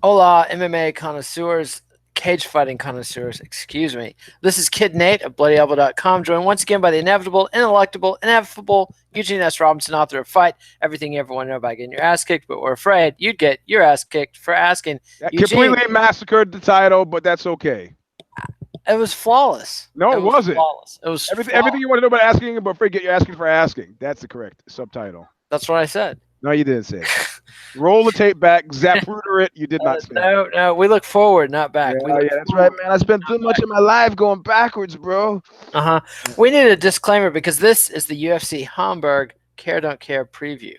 Hola, MMA connoisseurs, cage fighting connoisseurs, excuse me. This is Kid Nate of BloodyElbow.com, joined once again by the inevitable, ineluctable, ineffable Eugene S. Robinson, author of Fight, Everything You Ever Want to Know About Getting Your Ass Kicked, but we're afraid you'd get your ass kicked for asking. That Eugene, completely massacred the title, but that's okay. it was flawless. No, it wasn't. Flawless. It was Everything you want to know about asking, but forget you're asking for asking. That's the correct subtitle. That's what I said. No, you didn't say it. Roll the tape back, Zapruder it. You did not say it. No, we look forward, not back. Yeah, that's right, man. I spent too much of my life going backwards, bro. We need a disclaimer because this is the UFC Hamburg Care Don't Care preview.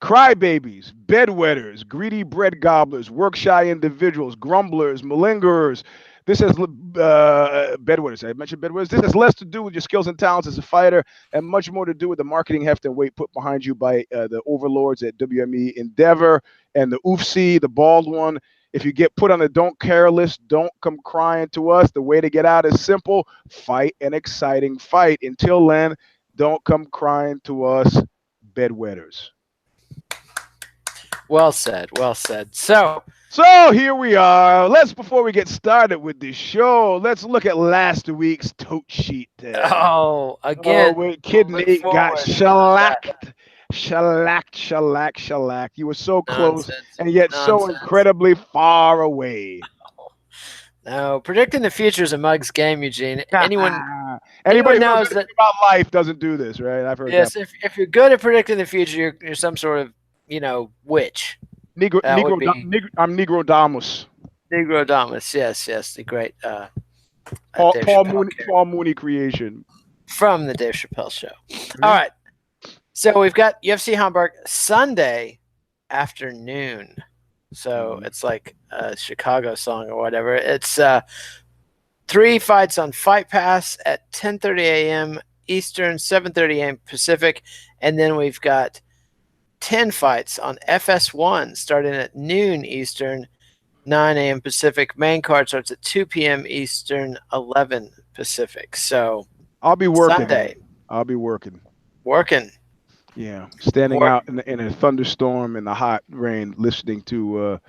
Crybabies, bedwetters, greedy bread gobblers, work-shy individuals, grumblers, malingerers. This has bedwetters. I mentioned bedwetters. This has less to do with your skills and talents as a fighter and much more to do with the marketing heft and weight put behind you by the overlords at WME Endeavor and the UFC, the bald one. If you get put on the don't care list, don't come crying to us. The way to get out is simple. Fight an exciting fight. Until then, don't come crying to us, bedwetters. Well said. Well said. So here we are. Before we get started with this show, let's look at last week's tote sheet. Again, Kid Nate got shellacked. You were so close and yet so incredibly far away. No, predicting the future is a mug's game, Eugene. Anybody knows that about life doesn't do this, right? I've heard. Yes, if you're good at predicting the future, you're some sort of witch. I'm Negrodamus. Negrodamus, yes, the great Paul Mooney creation from the Dave Chappelle Show. Mm-hmm. All right, so we've got UFC Hamburg Sunday afternoon. So it's like a Chicago song or whatever. It's 3 fights on Fight Pass at 10:30 a.m. Eastern, 7:30 a.m. Pacific, and then we've got 10 fights on FS1 starting at noon Eastern, 9 a.m. Pacific. Main card starts at 2 p.m. Eastern, 11 Pacific. So I'll be working. Sunday. I'll be working. Yeah, standing out in a thunderstorm in the hot rain, listening to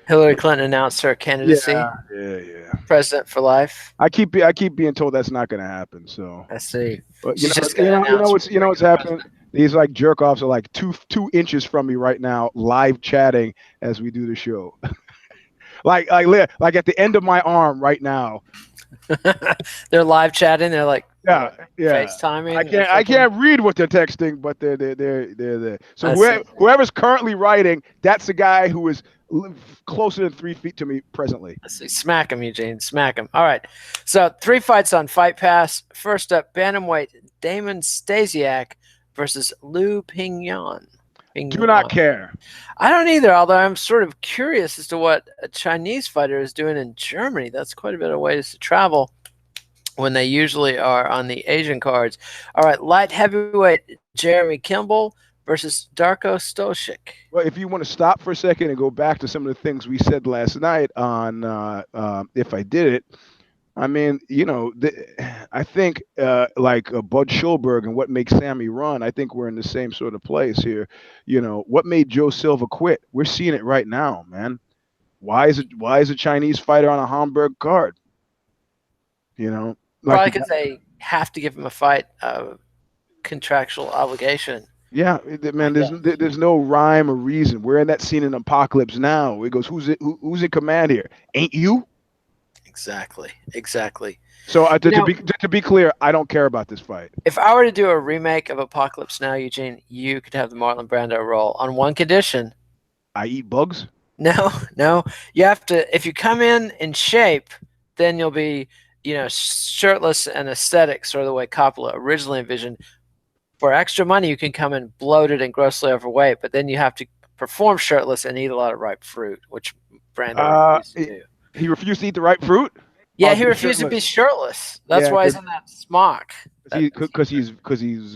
Hillary Clinton announce her candidacy. Yeah. President for life. I keep being told that's not going to happen. So I see. But what's happening? These like jerk offs are like two inches from me right now, live chatting as we do the show. like at the end of my arm right now. They're live chatting. They're like FaceTiming. I can't read what they're texting, but they're there. So whoever's currently writing, that's the guy who is closer than 3 feet to me presently. Let's see. Smack him, Eugene. Smack him. All right. So 3 fights on Fight Pass. First up, bantamweight Damon Stasiak versus Lu Pingyuan. Do not care. I don't either, although I'm sort of curious as to what a Chinese fighter is doing in Germany. That's quite a bit of ways to travel when they usually are on the Asian cards. All right, light heavyweight Jeremy Kimball versus Darko Stosic. Well, if you want to stop for a second and go back to some of the things we said last night on If I Did It, I mean, I think like Bud Schulberg and What Makes Sammy Run, I think we're in the same sort of place here. What made Joe Silva quit? We're seeing it right now, man. Why is a Chinese fighter on a Hamburg card? Probably because they have to give him a fight, contractual obligation. Yeah, man. There's no rhyme or reason. We're in that scene in Apocalypse Now. It goes, who's in command here? Ain't you? Exactly. So to be clear, I don't care about this fight. If I were to do a remake of Apocalypse Now, Eugene, you could have the Marlon Brando role on one condition. I eat bugs? No. You have to. If you come in shape, then you'll be, shirtless and aesthetic, sort of the way Coppola originally envisioned. For extra money, you can come in bloated and grossly overweight, but then you have to perform shirtless and eat a lot of ripe fruit, which Brando refused to do. He refused to eat the ripe fruit? Yeah, he refused to be shirtless. That's why he's in that smock. Because he's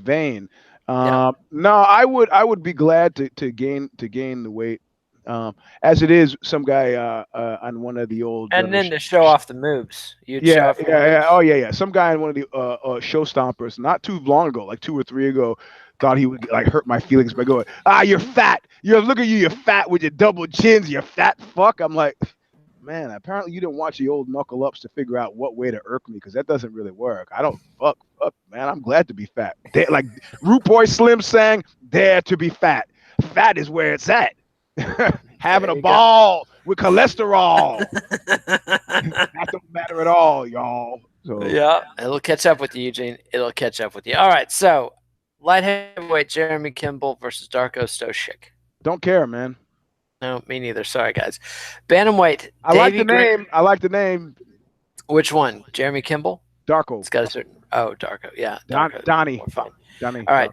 vain. No, I would be glad to gain the weight. As it is, some guy on one of the old and then to show off the moves. Yeah. Oh yeah. Some guy on one of the show stompers not too long ago, like 2 or 3 ago, thought he would like hurt my feelings by going, you're fat. Look at you, you're fat with your double chins, you fat fuck. I'm like, man, apparently you didn't watch the old Knuckle Ups to figure out what way to irk me, because that doesn't really work. I don't fuck, man. I'm glad to be fat. Like Root Boy Slim sang, dare to be fat. Fat is where it's at. Having a ball with cholesterol. That don't matter at all, y'all. So yeah, it'll catch up with you, Eugene. It'll catch up with you. All right, so light heavyweight Jeremy Kimball versus Darko Stosiak. Don't care, man. No, me neither. Sorry, guys. Bantamweight. I like the name. I like the name. Which one? Jeremy Kimball? Darko. It's got a certain. Oh, Darko. Yeah. Darko. Donnie. Fine. Donnie. All right.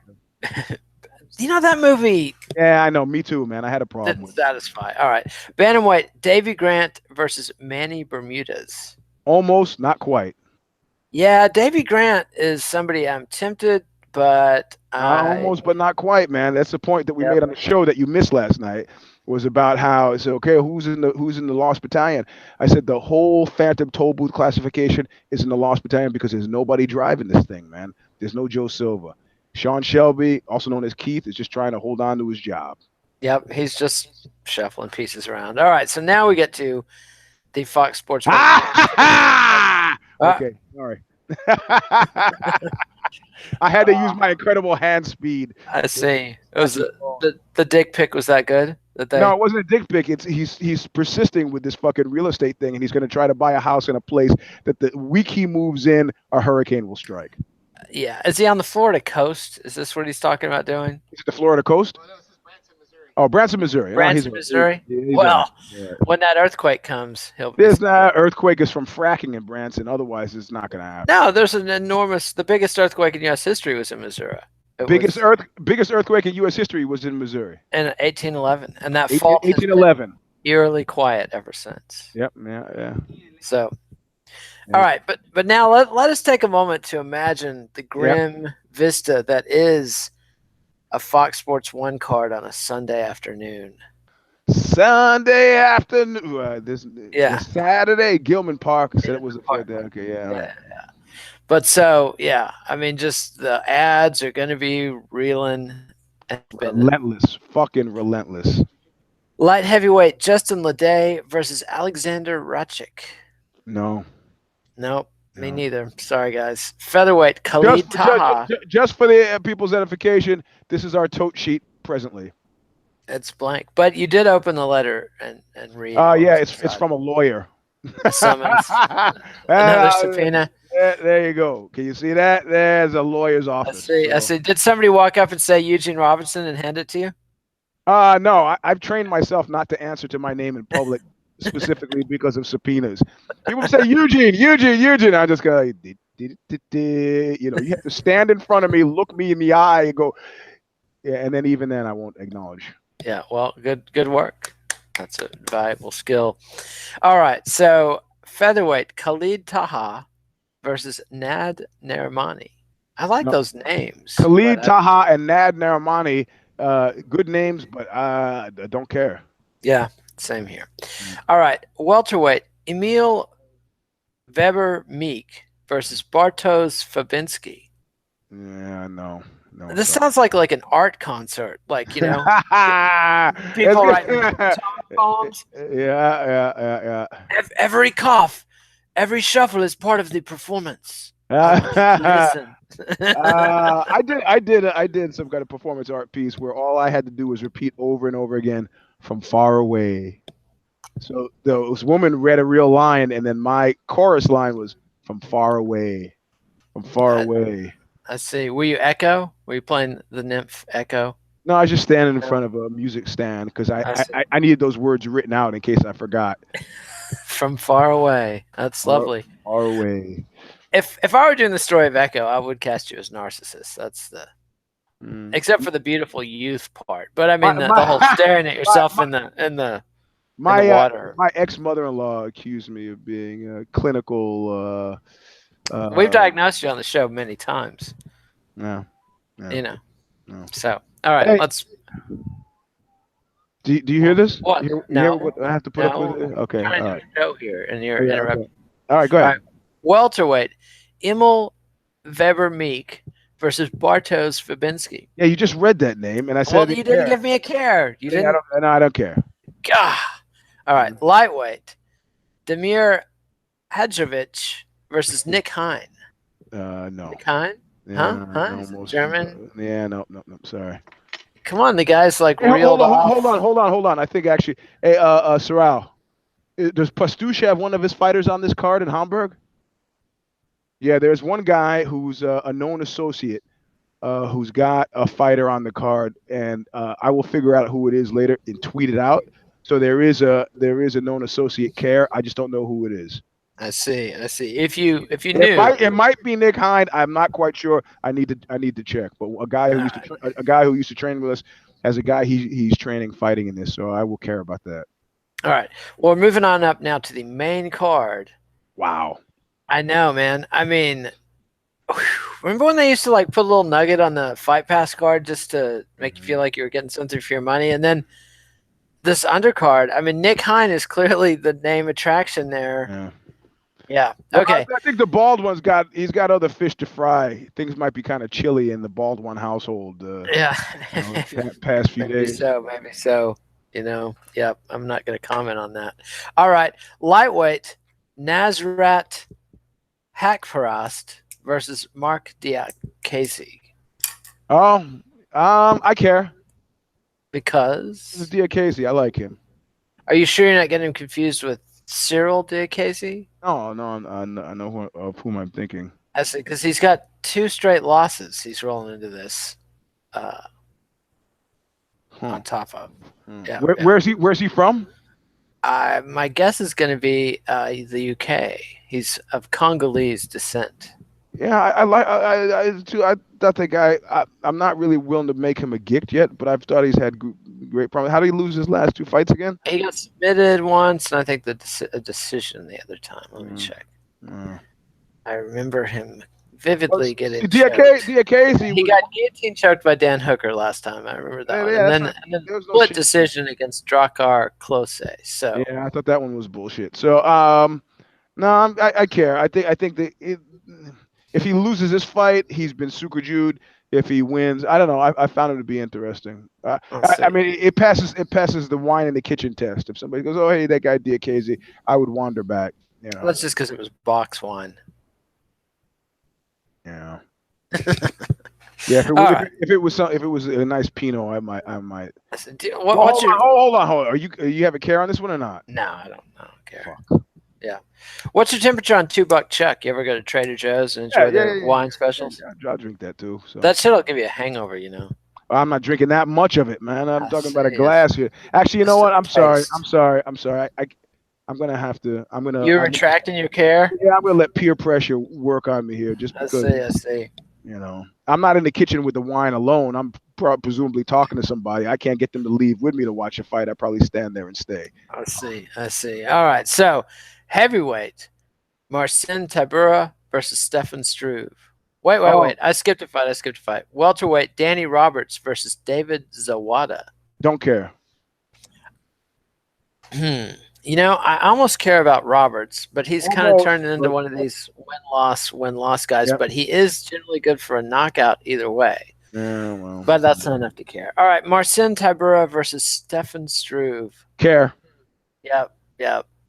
You know that movie? Yeah, I know. Me too, man. I had a problem with it. Satisfy. All right. Bantamweight. Davy Grant versus Manny Bermudez. Almost, not quite. Yeah, Davy Grant is somebody I'm tempted, but almost, but not quite, man. That's the point that we made on the show that you missed last night. Was about how I said, okay, who's in the Lost Battalion? I said the whole Phantom Toll Booth classification is in the Lost Battalion because there's nobody driving this thing, man. There's no Joe Silva. Sean Shelby, also known as Keith, is just trying to hold on to his job. Yep, he's just shuffling pieces around. All right, so now we get to the Fox Sports. Okay, sorry. I had to use my incredible hand speed. I see. It was the dick pic was that good? No, it wasn't a dick pic. He's persisting with this fucking real estate thing, and he's going to try to buy a house in a place that the week he moves in, a hurricane will strike. Yeah. Is he on the Florida coast? Is this what he's talking about doing? Is it the Florida coast? No, this is Branson, Missouri. Oh, Branson, Missouri. Branson, Missouri? When that earthquake comes, he'll be... There's not earthquake is from fracking in Branson. Otherwise, it's not going to happen. No, there's an enormous... The biggest earthquake in U.S. history was in Missouri. Biggest earthquake in U.S. history was in Missouri. In 1811. And that fault 1811. Eerily quiet ever since. Yep, yeah. So... All right, but now let us take a moment to imagine the grim vista that is a Fox Sports 1 card on a Sunday afternoon. Sunday afternoon. This Saturday, Gilman Park said it was a Friday. Okay, yeah. But so, I mean, just the ads are going to be reeling. Relentless, fucking relentless. Light heavyweight Justin Leday versus Alexander Rachik. Nope, me neither. Sorry, guys. Featherweight Khalid Taha. Just for the people's edification, this is our tote sheet presently. It's blank, but you did open the letter and read. Yeah, it's from a lawyer. A summons. Another subpoena. There you go. Can you see that? There's a lawyer's office. I see. Did somebody walk up and say Eugene Robinson and hand it to you? No. I've trained myself not to answer to my name in public. Specifically because of subpoenas. People say Eugene. I just go, you have to stand in front of me, look me in the eye, and go, and then even then I won't acknowledge. Yeah, well, good work. That's a valuable skill. All right, so featherweight Khalid Taha versus Nad Narimani. I like those names. Khalid Taha and Nad Narimani, good names, but I don't care. Yeah. Same here. All right. Welterweight, Emil Weber Meek versus Bartosz Fabinski. Yeah, no. This sounds like an art concert. Like, people writing poems. Yeah. Every cough, every shuffle is part of the performance. Listen. I did some kind of performance art piece where all I had to do was repeat over and over again, from far away. So this woman read a real line, and then my chorus line was from far away. From far away. I see. Were you Echo? Were you playing the nymph Echo? No, I was just standing in front of a music stand because I needed those words written out in case I forgot. From far away. That's lovely. Far away. If I were doing the story of Echo, I would cast you as Narcissus. That's the except for the beautiful youth part. But I mean the whole staring at yourself in the water. My ex-mother-in-law accused me of being a clinical. We've diagnosed you on the show many times. No. No. So all right, let's. Do you hear this? What? You hear what I have to put up with it? Okay. All right. Show here, and you're interrupting. Okay. All right, go ahead. Welterweight, Emil Weber Meek versus Bartosz Fabinski. Yeah, you just read that name, and I said. Well, you didn't give me a care. You didn't. I don't care. Gah. All right, lightweight. Damir Hadzovic versus Nick Hein. No. Nick Hein? Yeah, Huh? German? Yeah, no. Sorry. Come on, the guy's like Hey, reeled off. Hold on. I think actually, hey, Sorrel, does Pastuch have one of his fighters on this card in Hamburg? Yeah, there's one guy who's a known associate who's got a fighter on the card, and I will figure out who it is later and tweet it out. So there is a known associate care. I just don't know who it is. I see. If you knew, it might be Nick Hein. I'm not quite sure. I need to check. But a guy who used to train with us has a guy he's training fighting in this, so I will care about that. All right. Well, we're moving on up now to the main card. Wow. I know, man. I mean, remember when they used to like put a little nugget on the Fight Pass card just to make you feel like you were getting something for your money, and then this undercard. I mean, Nick Hein is clearly the name attraction there. Yeah. Okay. I think the bald one's got other fish to fry. Things might be kind of chilly in the bald one household. Past few days. Maybe so. Yep. I'm not going to comment on that. All right. Lightweight, Nasrat Haqparast versus Marc Diakiese. Oh, I care. Because? This is Diakiese. I like him. Are you sure you're not getting him confused with Cyril Diakiese? Oh, no, I know of whom I'm thinking. I see, because he's got 2 straight losses he's rolling into this on top of. Yeah, Where's he from? My guess is going to be the UK. He's of Congolese descent. Yeah, I thought that guy. I'm not really willing to make him a gift yet, but I've thought he's had great problems. How did he lose his last 2 fights again? He got submitted once, and I think a decision the other time. Let me check. I remember him vividly getting Diakiese. He got guillotine choked by Dan Hooker last time. I remember that one. And then split decision against Drakkar Klose. So yeah, I thought that one was bullshit. So no, I care. I think that if he loses this fight, he's been sukujued. If he wins, I don't know. I found him to be interesting. I mean, it passes the wine in the kitchen test. If somebody goes, "Oh, hey, that guy Diakiese," I would wander back. That's just because it was box wine. Yeah. Yeah. If it was a nice Pinot, I might. Hold on. Are you have a care on this one or not? No, I don't care. Fuck. Yeah. What's your temperature on $2 Chuck? You ever go to Trader Joe's and enjoy their wine specials? Yeah, I'll drink that too. So. That shit'll give you a hangover, I'm not drinking that much of it, man. I'm talking about a glass here. Actually, you know what? I'm sorry. I'm gonna have to. You're retracting your care? Yeah, I'm gonna let peer pressure work on me here, just because. I see. I'm not in the kitchen with the wine alone. I'm presumably talking to somebody. I can't get them to leave with me to watch a fight. I probably stand there and stay. I see. All right. So, heavyweight, Marcin Tybura versus Stefan Struve. Wait. I skipped a fight. Welterweight, Danny Roberts versus David Zawada. Don't care. I almost care about Roberts, but he's kind of turning into one of these win-loss guys. Yep. But he is generally good for a knockout either way. Yeah, well. But that's not enough to care. All right, Marcin Tybura versus Stefan Struve. Care. Yep.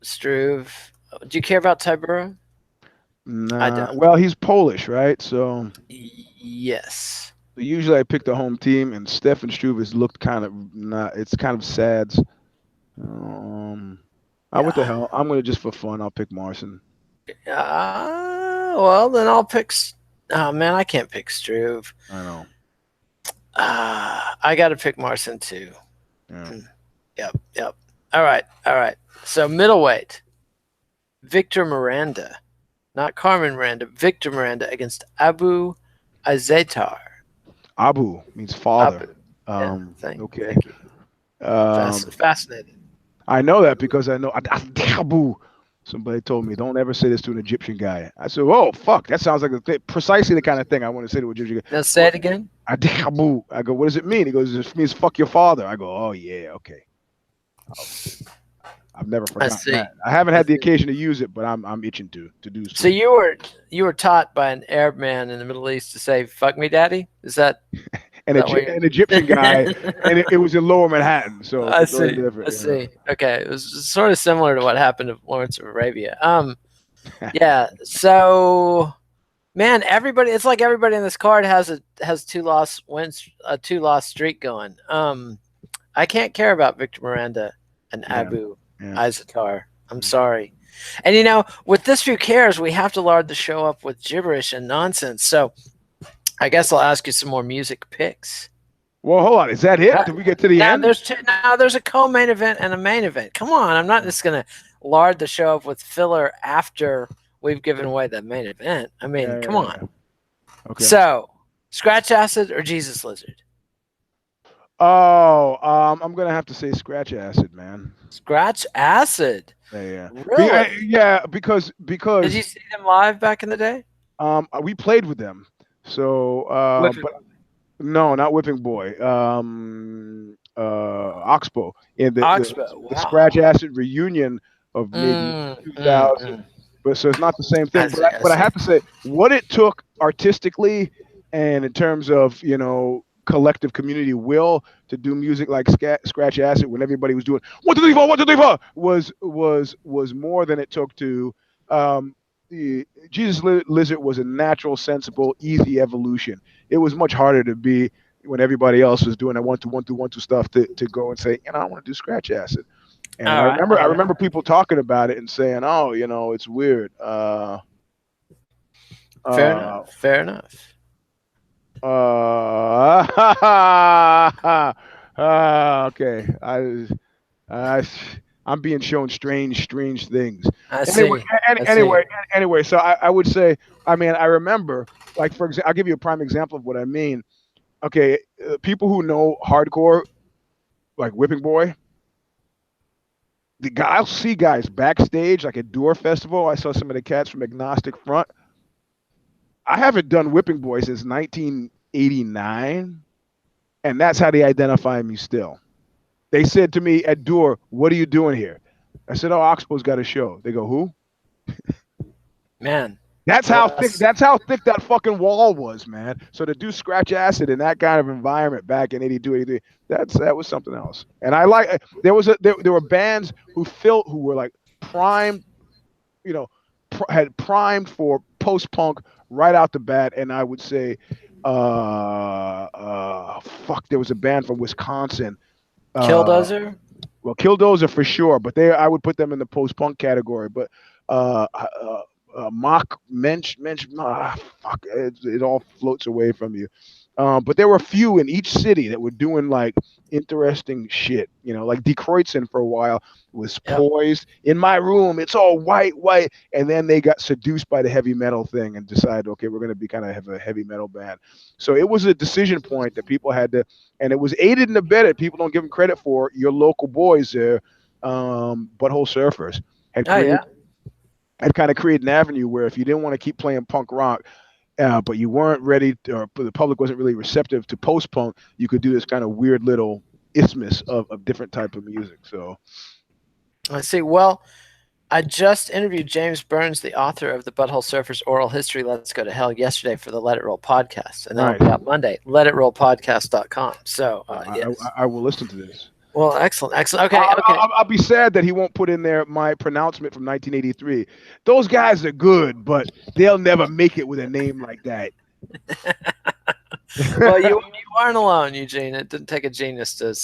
Struve. Do you care about Tybura? Nah. I don't. Well, he's Polish, right? So. Yes. Usually I pick the home team, and Stefan Struve has looked kind of not. It's kind of sad. What the hell? I'm gonna just for fun. I'll pick Marcin. Well, then I'll pick. Oh man, I can't pick Struve. I know. I got to pick Marcin too. Yeah. Yep. All right. So middleweight, Victor Miranda, not Carmen Miranda. Victor Miranda against Abu Azaitar. Abu means father. Thank you. Fascinating. I know that because I know Abu. Somebody told me, don't ever say this to an Egyptian guy. I said, oh, fuck, that sounds like precisely the kind of thing I want to say to an Egyptian guy. Now say it again. Abu. I go, what does it mean? He goes, it means fuck your father. I go, oh, yeah, okay. I've never I forgotten see. that. I haven't I had the see. occasion to use it, but I'm itching to do so. So you were taught by an Arab man in the Middle East to say "fuck me, daddy." Is that An that way? Egyptian guy, and it was in Lower Manhattan, so I completely see. different. I see. Okay, it was sort of similar to what happened to Lawrence of Arabia. Yeah. So, man, everybody. It's like everybody in this card has 2 loss streak going. I can't care about Victor Miranda and Yeah. Abu Yeah. Azaitar. I'm sorry. And with this few cares, we have to lard the show up with gibberish and nonsense. So I guess I'll ask you some more music picks. Well, hold on. Is that it? Did we get to the end? There's a co-main event and a main event. Come on, I'm not just gonna lard the show up with filler after we've given away the main event. I mean, come on. Okay. So, Scratch Acid or Jesus Lizard? Oh, I'm gonna have to say Scratch Acid, man. Scratch Acid. Yeah. Really? Yeah, because Did you see them live back in the day? we played with them. So but no, not Whipping Boy. Oxbow in the Scratch Acid reunion of maybe 2000. But so it's not the same thing. But I have to say, what it took artistically and in terms of collective community will to do music like Scratch Acid when everybody was doing 1 2 3 4 1 2 3 4 was more than it took to Jesus Lizard was a natural, sensible, easy evolution. It was much harder to be when everybody else was doing that 1 2 1 2 1 2 stuff to go and say, I want to do Scratch Acid. And I remember people talking about it and saying, oh, it's weird. Fair enough. Okay. I'm being shown strange things. Anyway, so I would say, I remember, like, for example, I'll give you a prime example of what I mean. Okay, people who know hardcore, like Whipping Boy, I'll see guys backstage, like at Door Festival. I saw some of the cats from Agnostic Front. I haven't done Whipping Boy since 1989, and that's how they identify me still. They said to me at Door, "What are you doing here?" I said, "Oh, Oxbow's got a show." They go, "Who?" Man, that's how thick that fucking wall was, man. So to do Scratch Acid in that kind of environment back in 82, 83, that was something else. And I like there were bands who were like primed, had primed for post punk right out the bat. And I would say, there was a band from Wisconsin. Killdozer? Well, Killdozer for sure, but I would put them in the post punk category. But Mock Mensch, fuck, it all floats away from you. But there were a few in each city that were doing like interesting shit, like Dekreuzin for a while was poised. In my room, it's all white, and then they got seduced by the heavy metal thing and decided, okay, we're going to be kind of have a heavy metal band. So it was a decision point that people had to, and it was aided and abetted. People don't give them credit for your local boys there, Butthole Surfers had kind of created an avenue where if you didn't want to keep playing punk rock, but you weren't ready, or the public wasn't really receptive to post-punk, you could do this kind of weird little isthmus of different type of music. So, I see. Well, I just interviewed James Burns, the author of the Butthole Surfers Oral History, Let's Go to Hell, yesterday for the Let It Roll podcast, and that'll be out Monday. LetItRollPodcast.com. So, yes. I will listen to this. Well, excellent. Okay. I'll be sad that he won't put in there my pronouncement from 1983. Those guys are good, but they'll never make it with a name like that. Well, you aren't alone, Eugene. It didn't take a genius to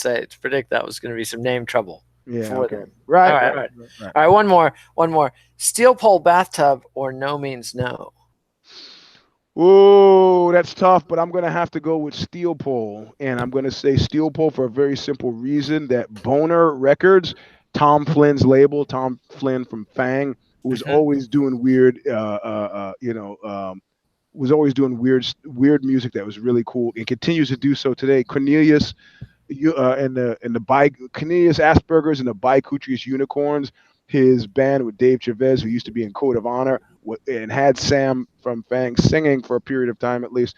predict that was going to be some name trouble. Yeah. For them. Right. All right. One more. Steel pole bathtub or no means no. Oh, that's tough, but I'm going to have to go with Steel Pole. And I'm going to say Steel Pole for a very simple reason that Boner Records, Tom Flynn's label, Tom Flynn from Fang, who was always doing weird, was always doing weird music that was really cool and continues to do so today. Cornelius and the Cornelius Asperger's and the Bikutrious Unicorns, his band with Dave Chavez, who used to be in Code of Honor and had Sam from Fang singing for a period of time at least,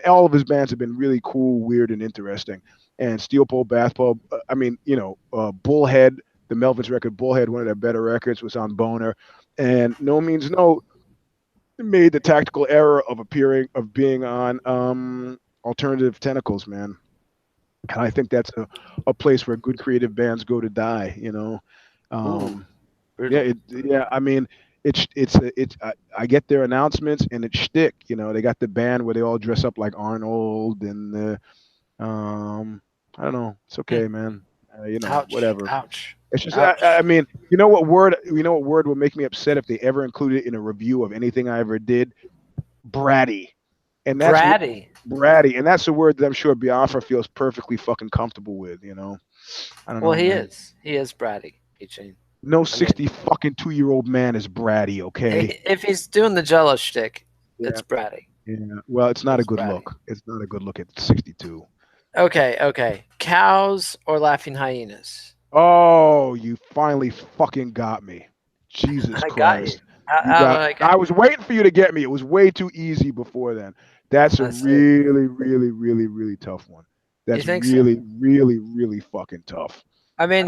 all of his bands have been really cool, weird, and interesting. And Steel Pole Bathtub, Bullhead, the Melvins record, Bullhead, one of their better records, was on Boner, and No Means No made the tactical error of being on Alternative Tentacles, man. And I think that's a place where good creative bands go to die, you know. I mean, I get their announcements and it's shtick, you know. They got the band where they all dress up like Arnold and I don't know. It's okay, man. You know, whatever. Ouch. It's just, I mean, you know what word would make me upset if they ever included it in a review of anything I ever did? Bratty. And that's bratty. And that's a word that I'm sure Biafra feels perfectly fucking comfortable with, you know. I don't know. Well, he is bratty, Eugene. No 62-year-old man is bratty, okay? If he's doing the Jello shtick, it's bratty. Yeah. Well, it's not a good look. It's not a good look at 62. Okay. Cows or laughing hyenas? Oh, you finally fucking got me. Jesus Christ. I was waiting for you to get me. It was way too easy before then. That's a really, really, really, really tough one. That's really, really, really fucking tough. I mean,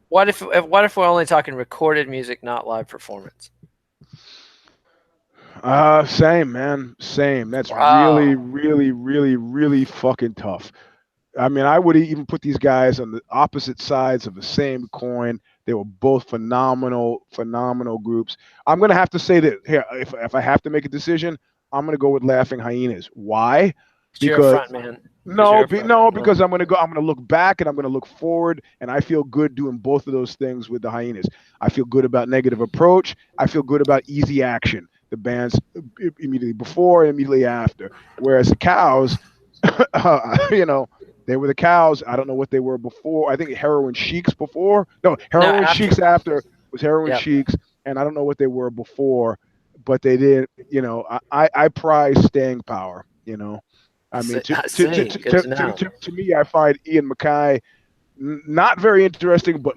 what if we're only talking recorded music, not live performance? Same, man. Same. That's really, really, really, really fucking tough. I mean, I would even put these guys on the opposite sides of the same coin. They were both phenomenal groups. I'm gonna have to say that here, if I have to make a decision, I'm gonna go with Laughing Hyenas. Why? Because you're a front man. Because I'm gonna look back and I'm gonna look forward, and I feel good doing both of those things with the Hyenas. I feel good about Negative Approach. I feel good about Easy Action, the bands immediately before and immediately after. Whereas the Cows, you know, they were the Cows. I don't know what they were before. I think Heroin Sheiks before. No, Heroin Sheiks after was Heroin Sheiks, and I don't know what they were before, but they did. You know, I prize staying power. You know, I mean, to me, I find Ian MacKay not very interesting, but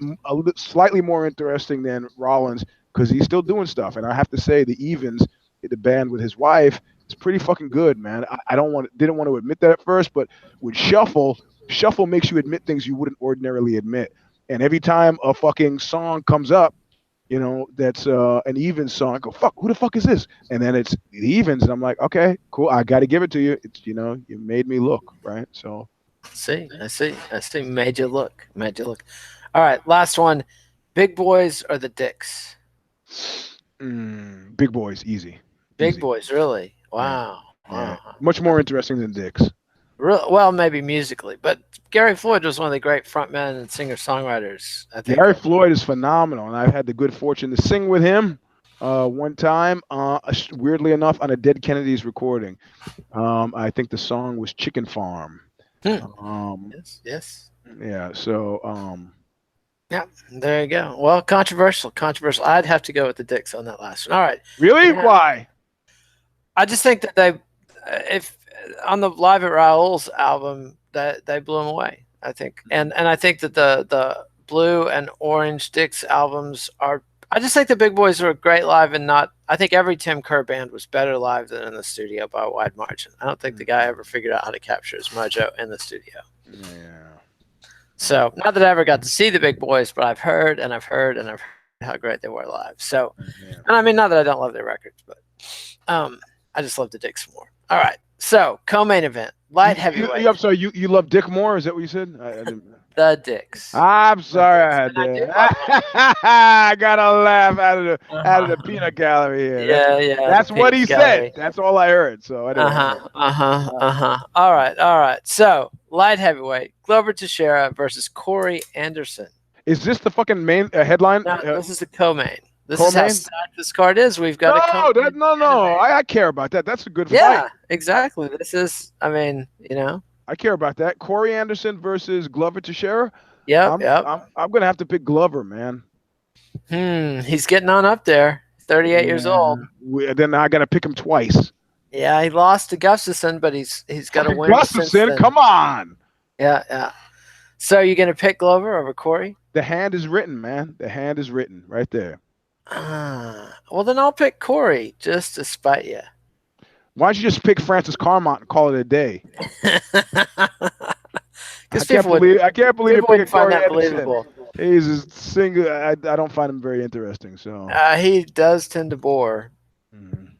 slightly more interesting than Rollins because he's still doing stuff. And I have to say, the Evens, the band with his wife, is pretty fucking good, man. Didn't want to admit that at first, but with Shuffle makes you admit things you wouldn't ordinarily admit. And every time a fucking song comes up, you know, that's an Evens song, I go, fuck, who the fuck is this? And then it's the Evens, and I'm like, okay, cool, I got to give it to you. It's, you know, you made me look, right? So, I see. Made you look. All right, last one. Big Boys or the Dicks? Big Boys, easy. Big Boys, really? Wow. Yeah. Much more interesting than Dicks. Well, maybe musically, but Gary Floyd was one of the great frontmen and singer-songwriters. I think Gary Floyd is phenomenal, and I've had the good fortune to sing with him one time, weirdly enough, on a Dead Kennedys recording. I think the song was Chicken Farm. Yes. Yeah, so... yeah, there you go. Well, controversial. I'd have to go with the Dicks on that last one. All right. Really? Yeah. Why? I just think that if on the Live at Raoul's album, that they blew them away. I think, and I think that the Blue and Orange Dicks albums are. I just think the Big Boys were great live, and not. I think every Tim Kerr band was better live than in the studio by a wide margin. I don't think the guy ever figured out how to capture his mojo in the studio. Yeah. So not that I ever got to see the Big Boys, but I've heard how great they were live. So, and I mean, not that I don't love their records, but I just love the Dicks more. All right. So co-main event, light heavyweight. I'm sorry, you love Dick more? Is that what you said? The Dicks. I'm sorry, I had that. I got a laugh out of the peanut gallery here. Yeah. That's what he said. That's all I heard. So I didn't. All right. So light heavyweight, Glover Teixeira versus Corey Anderson. Is this the fucking main headline? No, this is the co-main. This is how stacked this card is. We've got no. I care about that. That's a good fight. Yeah, exactly. This is, I mean, you know. I care about that. Corey Anderson versus Glover Teixeira. Yeah, I'm gonna have to pick Glover, man. He's getting on up there. 38 years old. Then I gotta pick him twice. Yeah, he lost to Gustafson, but he's got to win. Gustafson, come on. Yeah. So you're gonna pick Glover over Corey? The hand is written, man. The hand is written right there. Well, then I'll pick Corey just to spite you. Why don't you just pick Francis Carmont and call it a day? Because I can't believe you're people wouldn't picking find Corey that Anderson. believable. He's a single. I don't find him very interesting. So He does tend to bore. Mhm.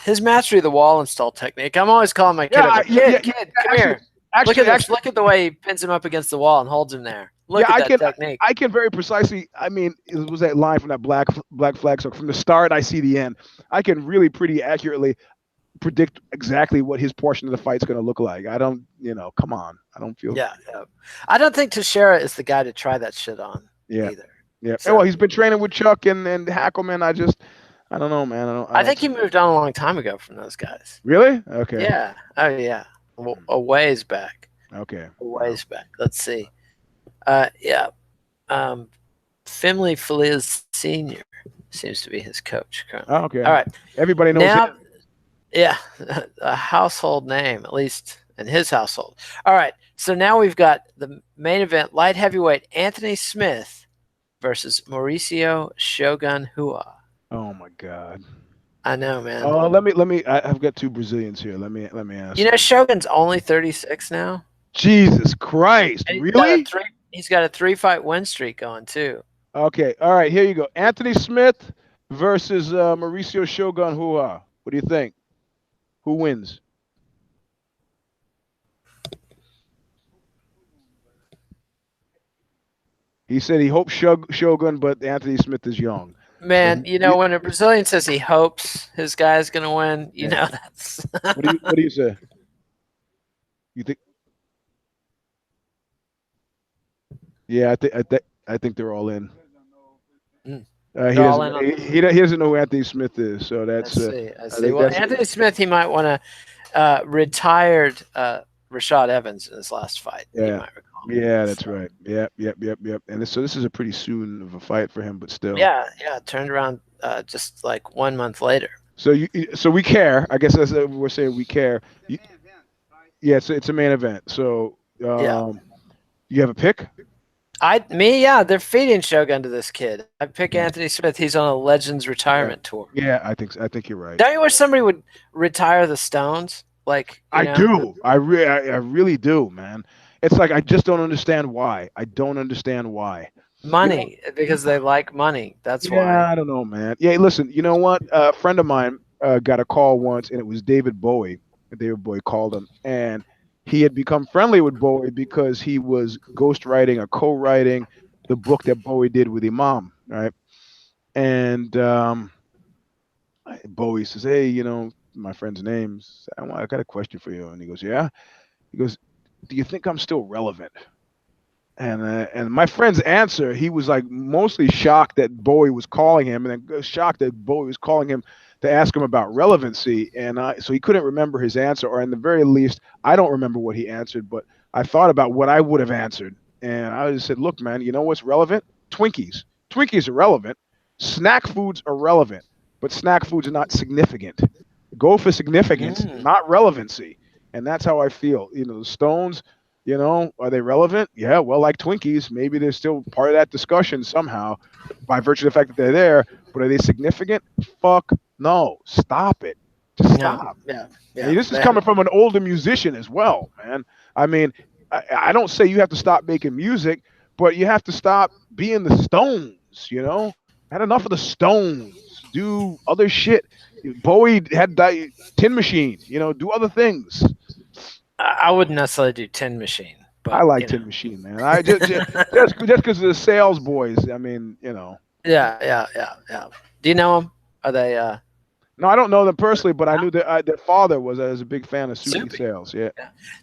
His mastery of the wall install technique. I'm always calling my kid. Yeah, I'm like, kid, come here. Look at this. Look at the way he pins him up against the wall and holds him there. Look at that technique. I can very precisely. I mean, it was that line from that black flag. So from the start, I see the end. I can really pretty accurately predict exactly what his portion of the fight's going to look like. I don't, come on. I don't feel. Yeah. I don't think Teixeira is the guy to try that shit on either. Yeah. So, well, he's been training with Chuck and Hackelman. I don't know, man. I think he moved on a long time ago from those guys. Really? Okay. Yeah. Oh, yeah. A ways back. Okay. A ways back. Let's see. Yeah. Finley Feliz Sr. seems to be his coach currently. Oh, okay. All right. Everybody knows him. Yeah. A household name, at least in his household. All right. So now we've got the main event, light heavyweight Anthony Smith versus Mauricio Shogun Hua. Oh my God. I know, man. Oh, let me. I've got two Brazilians here. Let me ask. You know, Shogun's only 36 now. Jesus Christ! Really? He's got a 3-fight win streak going too. Okay. All right. Here you go. Anthony Smith versus Mauricio Shogun Hua. What do you think? Who wins? He said he hopes Shogun, but Anthony Smith is young. Man, when a Brazilian says he hopes his guy's going to win, you know that's. What do you say? You think? Yeah, I think they're all in. He doesn't know who Anthony Smith is, so that's. I see. Well, Anthony Smith, he might want to retired Rashad Evans in his last fight. Yeah. You might recall. Yeah, that's right. Yep. And so this is a pretty soon of a fight for him, but still. Yeah. Turned around just like 1 month later. So we care. I guess that's what we're saying. We care. Yeah, it's a main event. So you have a pick? They're feeding Shogun to this kid. I pick Anthony Smith. He's on a Legends retirement tour. Yeah, I think you're right. Don't you wish somebody would retire the Stones? Like I do. I really do, man. It's like I just don't understand why. I don't understand why. Money, because they like money. That's why. Yeah, I don't know, man. Yeah, listen, you know what? A friend of mine got a call once, and it was David Bowie. David Bowie called him, and he had become friendly with Bowie because he was ghostwriting or co-writing the book that Bowie did with Imam, right? And Bowie says, hey, my friend's name. I got a question for you. And he goes, yeah. He goes, do you think I'm still relevant? And my friend's answer, he was like mostly shocked that Bowie was calling him, and then shocked that Bowie was calling him to ask him about relevancy. And so he couldn't remember his answer, or in the very least, I don't remember what he answered, but I thought about what I would have answered. And I just said, look, man, you know what's relevant? Twinkies. Twinkies are relevant. Snack foods are relevant, but snack foods are not significant. Go for significance, not relevancy. And that's how I feel. The Stones, are they relevant? Yeah, well, like Twinkies, maybe they're still part of that discussion somehow by virtue of the fact that they're there. But are they significant? Fuck no. Stop it. Just stop. Yeah. I mean, this is coming from an older musician as well, man. I mean, I don't say you have to stop making music, but you have to stop being the Stones, Had enough of the Stones. Do other shit. Bowie had Tin Machine, do other things. I wouldn't necessarily do Tin Machine. But, I like Tin Machine, man. I just because of the Sales Boys. I mean, Yeah. Do you know them? Are they? No, I don't know them personally, but I knew that their father was a big fan of Susie Sales. Yeah.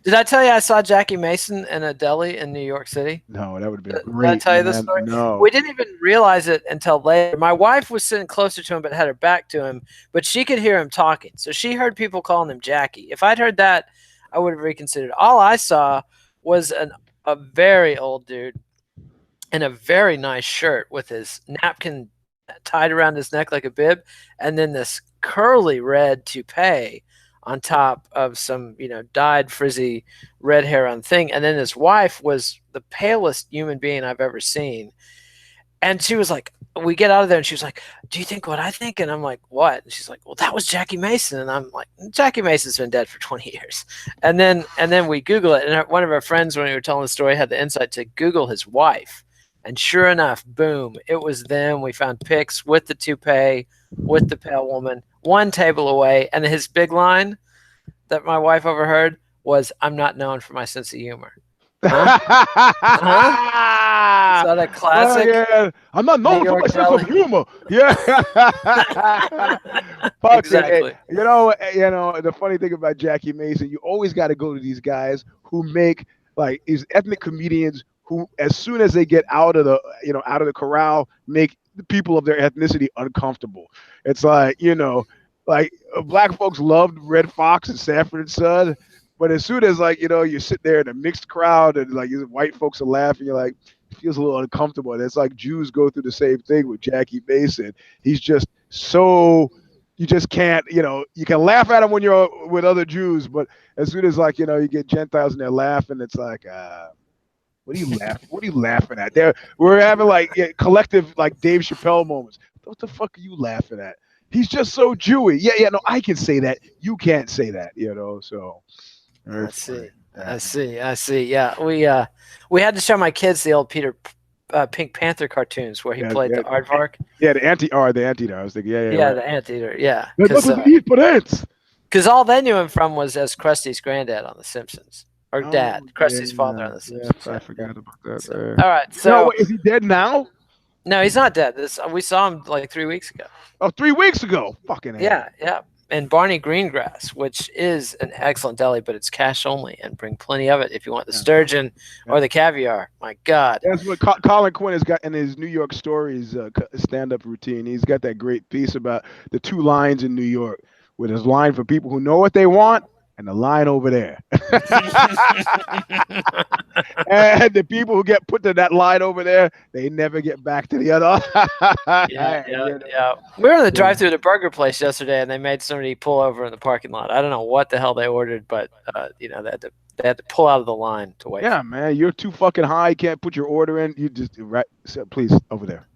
Did I tell you I saw Jackie Mason in a deli in New York City? No, that would have been great. Did I tell you this story? No. We didn't even realize it until later. My wife was sitting closer to him but had her back to him, but she could hear him talking. So she heard people calling him Jackie. If I'd heard that, I would have reconsidered. All I saw was a very old dude in a very nice shirt with his napkin tied around his neck like a bib, and then this curly red toupee on top of some, dyed frizzy red hair on thing. And then his wife was the palest human being I've ever seen. And she was like, we get out of there and she was like, do you think what I think? And I'm like, what? And she's like, well, that was Jackie Mason. And I'm like, Jackie Mason's been dead for 20 years. And then we Google it. And one of our friends, when we were telling the story, had the insight to Google his wife. And sure enough, boom, it was them. We found pics with the toupee, with the pale woman, one table away. And his big line that my wife overheard was, I'm not known for my sense of humor. Huh? Is that a classic? Oh, yeah. I'm not known for my sense of humor. Yeah. Exactly. You know, the funny thing about Jackie Mason, you always got to go to these guys who make like these ethnic comedians who, as soon as they get out of the corral, make the people of their ethnicity uncomfortable. It's like, like black folks loved Red Fox and Sanford and Son. But as soon as you sit there in a mixed crowd and like white folks are laughing, you're like, it feels a little uncomfortable. And it's like Jews go through the same thing with Jackie Mason. He's just so, you just can't, you can laugh at him when you're with other Jews, but as soon as you get Gentiles and they're laughing, it's like, what are you laughing at? We're having collective Dave Chappelle moments. What the fuck are you laughing at? He's just so Jewy. Yeah, no, I can say that. You can't say that, so. I see. Yeah, we had to show my kids the old Pink Panther cartoons where he played the aardvark. Yeah, the anteater. I was thinking, yeah, the anteater. Yeah, because all they knew him from was as Krusty's granddad on The Simpsons, or dad, Krusty's father on The Simpsons. I forgot about that. So, all right, so is he dead now? No, he's not dead. We saw him 3 weeks ago. Oh, 3 weeks ago. Fucking hell. Yeah. And Barney Greengrass, which is an excellent deli, but it's cash only, and bring plenty of it if you want the sturgeon or the caviar. My God. That's what Colin Quinn has got in his New York Stories stand-up routine. He's got that great piece about the two lines in New York, with his line for people who know what they want and the line over there. And the people who get put to that line over there, they never get back to the other. Yeah. We were in the drive-thru at a burger place yesterday, and they made somebody pull over in the parking lot. I don't know what the hell they ordered, but they had to pull out of the line to wait. Yeah, man, you're too fucking high. You can't put your order in. You just please over there.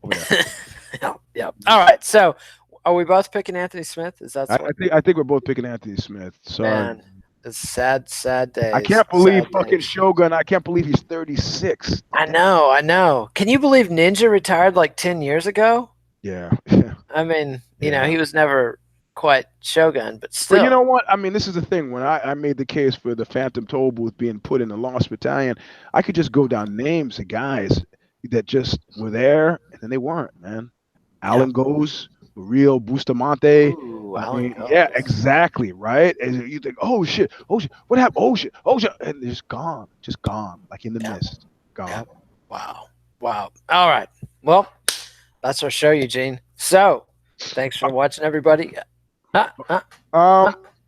Yeah. All right. So, are we both picking Anthony Smith? Is that? I think we're both picking Anthony Smith. Sorry. Man. It's sad days. I can't believe fucking Shogun. I can't believe he's 36. I know. Can you believe Ninja retired 10 years ago? Yeah. I mean, he was never quite Shogun, but still. But you know what? I mean, this is the thing. When I made the case for the Phantom Toll Booth being put in the Lost Battalion, I could just go down names of guys that just were there and then they weren't, man. Alan Goes. Real Bustamante. Yeah, exactly, right? And you think, oh shit, what happened? Oh shit, and they're just gone, like in the mist, gone. Yep. Wow. All right, well, that's our show, Eugene. So, thanks for watching, everybody.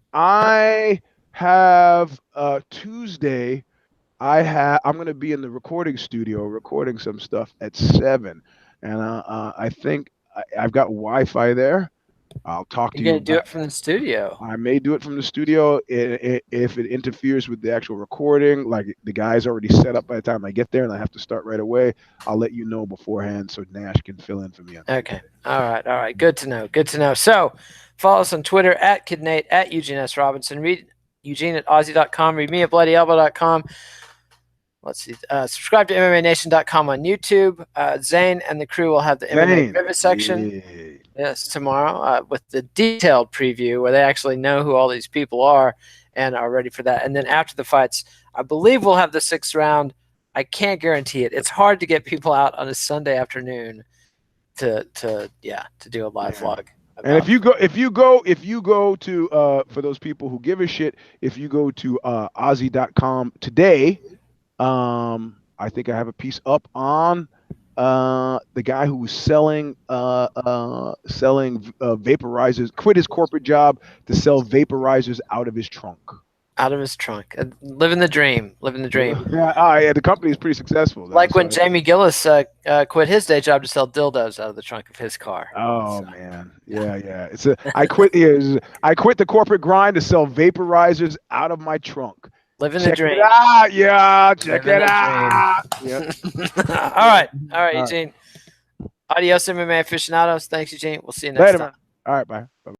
I have Tuesday. I'm gonna be in the recording studio recording some stuff at 7, and I think. I've got Wi-Fi there. I'll talk to you. You're going to do it from the studio. I may do it from the studio if it interferes with the actual recording. Like the guy's already set up by the time I get there and I have to start right away. I'll let you know beforehand so Nash can fill in for me. Okay. All right. Good to know. So follow us on Twitter at KidNate, at Eugene S. Robinson. Read Eugene at Aussie.com. Read me at BloodyElbow.com. Let's see. Subscribe to MMANation.com on YouTube. Zane and the crew will have the MMA Vivid section. Yes, tomorrow with the detailed preview where they actually know who all these people are and are ready for that. And then after the fights, I believe we'll have the 6th round. I can't guarantee it. It's hard to get people out on a Sunday afternoon to do a live vlog. And if you go to for those people who give a shit, if you go to Aussie.com today. I think I have a piece up on the guy who was selling vaporizers, quit his corporate job to sell vaporizers out of his trunk. Living the dream. Yeah, the company is pretty successquit Like when Jamie Gillis quit his day job to sell dildos out of the trunk of his car. Oh man, yeah. I quit the corporate grind to sell vaporizers out of my trunk. Living the dream. Check it out. Yeah. All right, Eugene. Adios, MMA aficionados. Thanks, Eugene. We'll see you next Later, time. man. All right, bye.